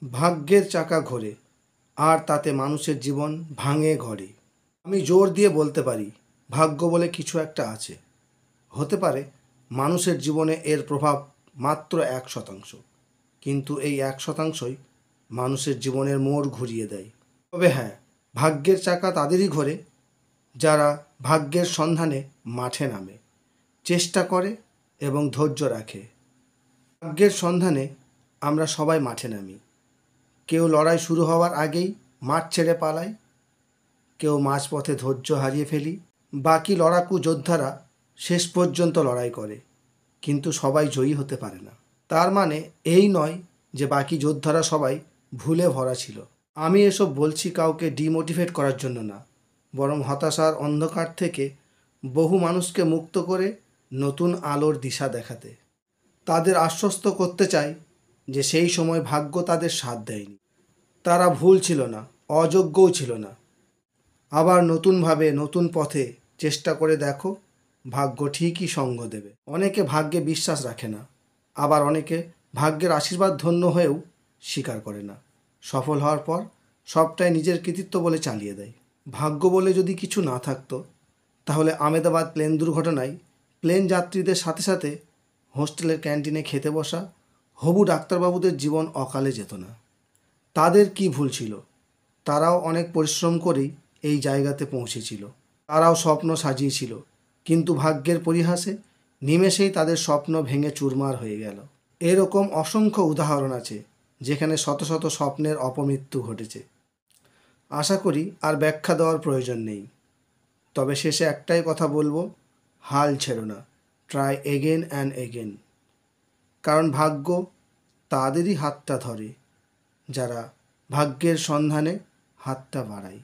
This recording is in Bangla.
ভাগ্যের চাকা ঘোরে আর তাতে মানুষের জীবন ভাঙে ঘরে। আমি জোর দিয়ে বলতে পারি, ভাগ্য বলে কিছু একটা আছে। হতে পারে মানুষের জীবনে এর প্রভাব মাত্র 1%, কিন্তু এই 1%ই মানুষের জীবনের মোড় ঘুরিয়ে দেয়। তবে হ্যাঁ, ভাগ্যের চাকা তাদেরই ঘোরে যারা ভাগ্যের সন্ধানে মাঠে নামে, চেষ্টা করে এবং ধৈর্য রাখে। ভাগ্যের সন্ধানে আমরা সবাই মাঠে নামি। কেউ লড়াই শুরু হওয়ার আগেই মাঠ ছেড়ে পালায়, কেউ মাঝপথে ধৈর্য হারিয়ে ফেলি, বাকি লড়াকু যোদ্ধারা শেষ পর্যন্ত লড়াই করে, কিন্তু সবাই জয়ী হতে পারে না। তার মানে এই নয় যে বাকি যোদ্ধারা সবাই ভুলে ভরা ছিল। আমি এসব বলছি কাউকে ডিমোটিভেট করার জন্য না, বরং হতাশার অন্ধকার থেকে বহু মানুষকে মুক্ত করে নতুন আলোর দিশা দেখাতে। তাদের আশ্বস্ত করতে চাই যে সেই সময় ভাগ্য তাদের সাথ দেয়নি, তারা ভুল ছিল না, অযোগ্যও ছিল না। আবার নতুনভাবে নতুন পথে চেষ্টা করে দেখো, ভাগ্য ঠিকই সঙ্গ দেবে। অনেকে ভাগ্যে বিশ্বাস রাখে না, আবার অনেকে ভাগ্যের আশীর্বাদ ধন্য হয়েও স্বীকার করে না। সফল হওয়ার পর সবটাই নিজের কৃতিত্ব বলে চালিয়ে দেয়। ভাগ্য বলে যদি কিছু না থাকতো, তাহলে আমেদাবাদ প্লেন দুর্ঘটনায় প্লেন যাত্রীদের সাথে সাথে হোস্টেলের ক্যান্টিনে খেতে বসা হবু ডাক্তারবাবুদের জীবন অকালে যেত না। তাদের কি ভুল ছিল? তারাও অনেক পরিশ্রম করেই এই জায়গাতে পৌঁছেছিল, তারাও স্বপ্ন সাজিয়েছিল, কিন্তু ভাগ্যের পরিহাসে নিমেষেই তাদের স্বপ্ন ভেঙে চুরমার হয়ে গেল। এরকম অসংখ্য উদাহরণ আছে যেখানে শত শত স্বপ্নের অপমৃত্যু ঘটেছে। আশা করি আর ব্যাখ্যা দেওয়ার প্রয়োজন নেই, তবে শেষে একটাই কথা বলবো, হাল ছেড়ো না, ট্রাই এগেন অ্যান্ড এগেন। কারণ ভাগ্য তাদেরই হাতটা ধরে যারা ভাগ্যের সন্ধানে হাতটা বাড়ায়।